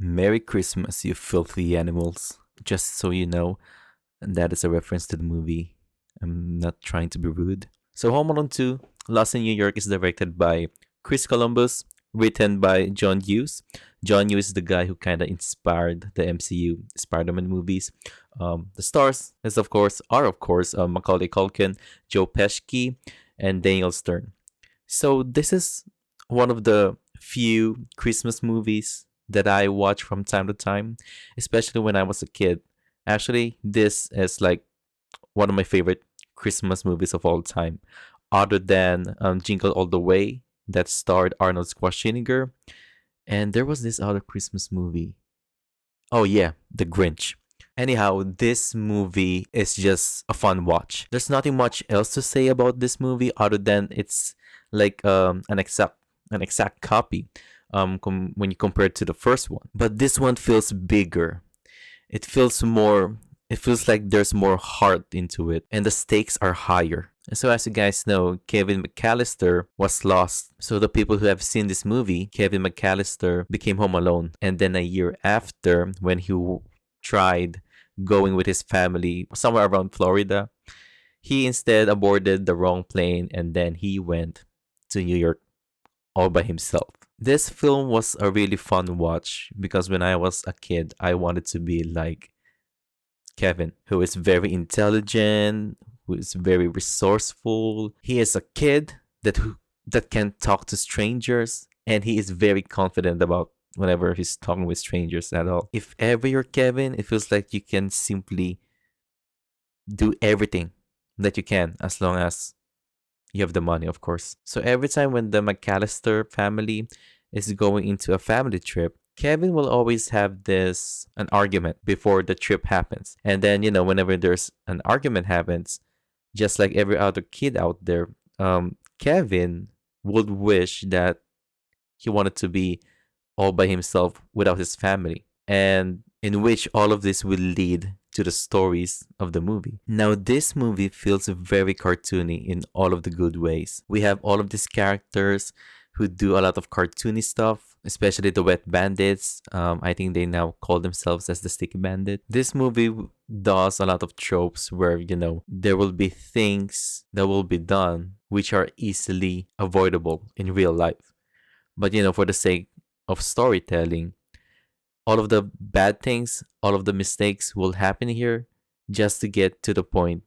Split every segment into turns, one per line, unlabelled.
Merry Christmas, you filthy animals. Just so you know, that is a reference to the movie. I'm not trying to be rude. So, Home Alone 2, Lost in New York is directed by Chris Columbus, written by John Hughes. John Hughes is the guy who kind of inspired the MCU Spider-Man movies. The stars are of course Macaulay Culkin, Joe Pesci, and Daniel Stern. So this is one of the few Christmas movies that I watch from time to time, especially when I was a kid. Actually, this is like one of my favorite Christmas movies of all time, other than Jingle All the Way that starred Arnold Schwarzenegger. And there was this other Christmas movie. Oh yeah, The Grinch. Anyhow, this movie is just a fun watch. There's nothing much else to say about this movie other than it's like an exact copy when you compare it to the first one. But this one feels bigger. It feels more. It feels like there's more heart into it, and the stakes are higher. And so, as you guys know, Kevin McAllister was lost. So, the people who have seen this movie, Kevin McAllister became home alone. And then a year after, when he tried going with his family somewhere around Florida, he instead aborted the wrong plane and then he went to New York all by himself. This film was a really fun watch because when I was a kid, I wanted to be like Kevin, who is very intelligent, who is very resourceful. He is a kid that can talk to strangers, and he is very confident about whenever he's talking with strangers at all. If ever you're Kevin, it feels like you can simply do everything that you can as long as you have the money, of course. So every time when the McAllister family is going into a family trip, Kevin will always have this an argument before the trip happens. And then, whenever there's an argument happens, just like every other kid out there, Kevin would wish that he wanted to be all by himself without his family. And in which all of this will lead to the stories of the movie. Now, this movie feels very cartoony in all of the good ways. We have all of these characters who do a lot of cartoony stuff, especially the Wet Bandits. I think they now call themselves as the Sticky Bandit. This movie does a lot of tropes where, there will be things that will be done which are easily avoidable in real life. But, for the sake of storytelling, all of the bad things, all of the mistakes will happen here just to get to the point,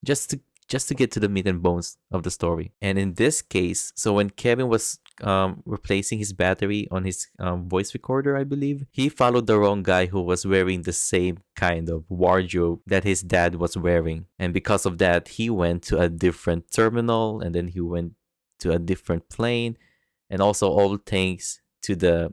just to get to the meat and bones of the story. And in this case, so when Kevin was replacing his battery on his voice recorder, I believe, he followed the wrong guy who was wearing the same kind of wardrobe that his dad was wearing. And because of that, he went to a different terminal and then he went to a different plane. And also all thanks to the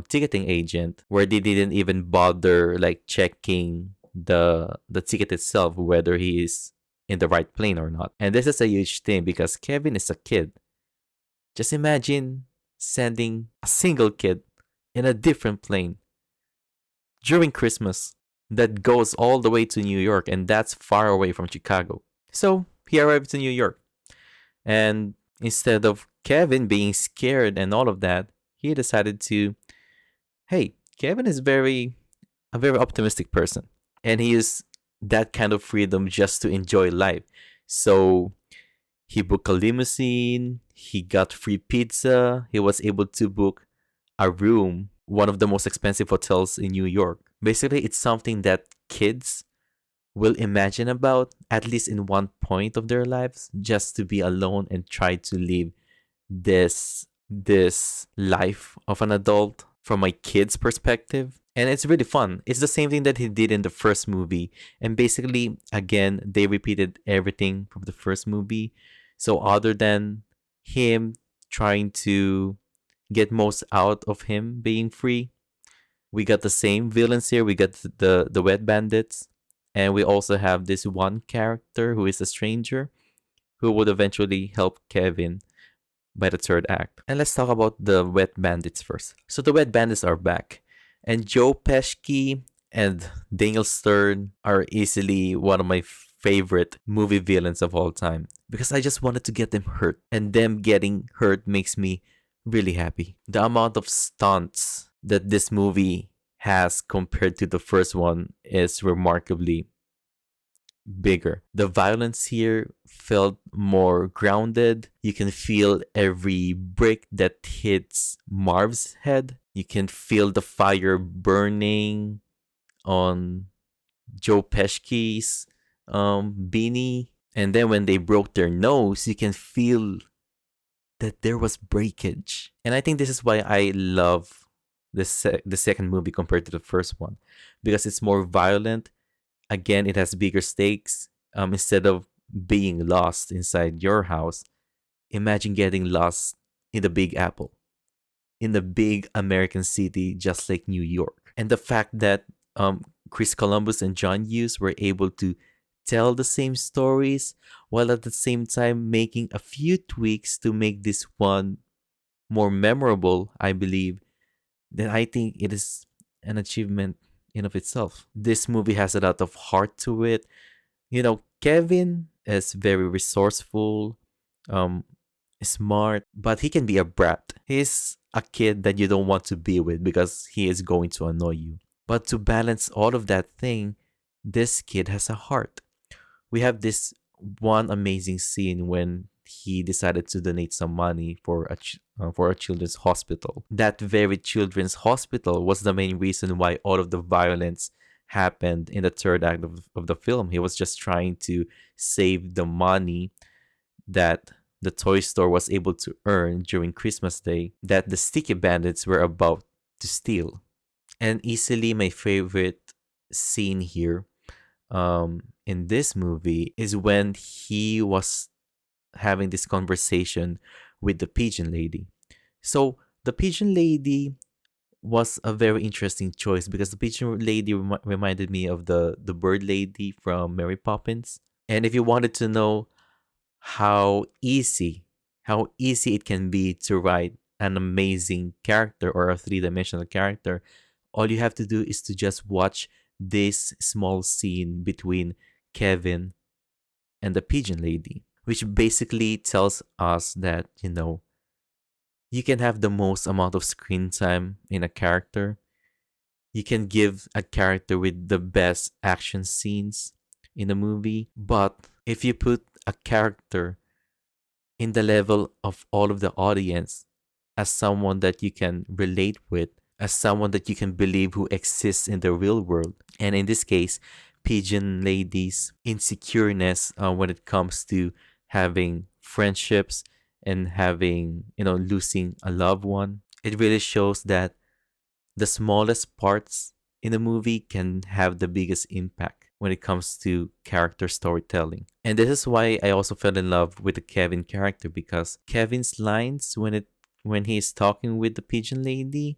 ticketing agent, where they didn't even bother like checking the ticket itself, whether he is in the right plane or not. And this is a huge thing because Kevin is a kid. Just imagine sending a single kid in a different plane during Christmas that goes all the way to New York, and that's far away from Chicago. So he arrived to New York, and instead of Kevin being scared and all of that, he decided to, hey, Kevin is a very optimistic person, and he is that kind of freedom just to enjoy life. So he booked a limousine, he got free pizza, he was able to book a room, one of the most expensive hotels in New York. Basically, it's something that kids will imagine about at least in one point of their lives, just to be alone and try to live this life of an adult from my kid's perspective. And it's really fun. It's the same thing that he did in the first movie. And basically, again, they repeated everything from the first movie. So other than him trying to get most out of him being free, we got the same villains here. We got the Wet Bandits. And we also have this one character who is a stranger who would eventually help Kevin by the third act. And let's talk about the Wet Bandits first. So the Wet Bandits are back. And Joe Pesci and Daniel Stern are easily one of my favorite movie villains of all time because I just wanted to get them hurt. And them getting hurt makes me really happy. The amount of stunts that this movie has compared to the first one is remarkably bigger. The violence here felt more grounded. You can feel every brick that hits Marv's head. You can feel the fire burning on Joe Pesci's beanie. And then when they broke their nose, you can feel that there was breakage. And I think this is why I love the second movie compared to the first one, because it's more violent. Again, it has bigger stakes. Instead of being lost inside your house, imagine getting lost in the Big Apple, in the big American city, just like New York. And the fact that Chris Columbus and John Hughes were able to tell the same stories while at the same time making a few tweaks to make this one more memorable, I believe, then I think it is an achievement in of itself. This movie has a lot of heart to it. You know, Kevin is very resourceful, um, smart, but he can be a brat. He's a kid that you don't want to be with because he is going to annoy you. But to balance all of that thing, this kid has a heart. We have this one amazing scene when he decided to donate some money for a children's hospital. That very children's hospital was the main reason why all of the violence happened in the third act of the film. He was just trying to save the money that the toy store was able to earn during Christmas Day that the sticky bandits were about to steal. And easily my favorite scene here in this movie is when he was having this conversation with the pigeon lady. So the pigeon lady was a very interesting choice because the pigeon lady reminded me of the bird lady from Mary Poppins. And if you wanted to know how easy it can be to write an amazing character or a three-dimensional character, all you have to do is to just watch this small scene between Kevin and the pigeon lady, which basically tells us that, you can have the most amount of screen time in a character. You can give a character with the best action scenes in a movie, but if you put a character in the level of all of the audience as someone that you can relate with, as someone that you can believe who exists in the real world. And in this case, Pigeon Lady's insecureness when it comes to having friendships and having, losing a loved one. It really shows that the smallest parts in a movie can have the biggest impact when it comes to character storytelling. And this is why I also fell in love with the Kevin character, because Kevin's lines when he's talking with the pigeon lady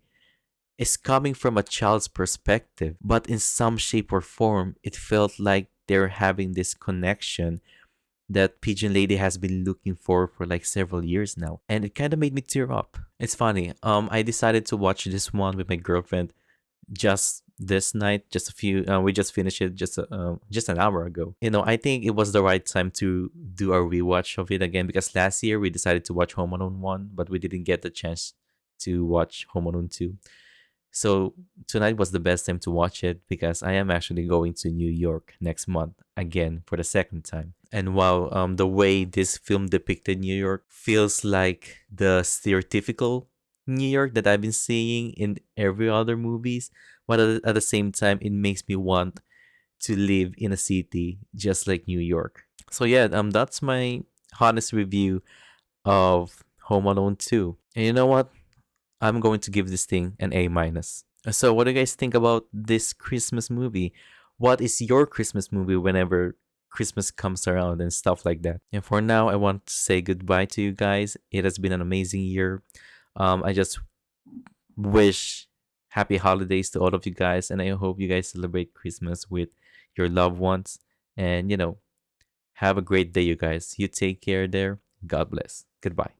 is coming from a child's perspective, but in some shape or form it felt like they're having this connection that Pigeon Lady has been looking for like several years now, and it kind of made me tear up. It's funny. I decided to watch this one with my girlfriend just this night. We just finished it just an hour ago. I think it was the right time to do a rewatch of it again, because last year we decided to watch Home Alone 1, but we didn't get the chance to watch Home Alone 2. So tonight was the best time to watch it because I am actually going to New York next month again for the second time. And while the way this film depicted New York feels like the stereotypical New York that I've been seeing in every other movies, but at the same time it makes me want to live in a city just like New York. So yeah, that's my honest review of Home Alone 2. And you know what? I'm going to give this thing an A minus. So, what do you guys think about this Christmas movie? What is your Christmas movie whenever Christmas comes around and stuff like that? And for now, I want to say goodbye to you guys. It has been an amazing year. I just wish happy holidays to all of you guys, and I hope you guys celebrate Christmas with your loved ones. And have a great day, you guys. You take care there. God bless. Goodbye.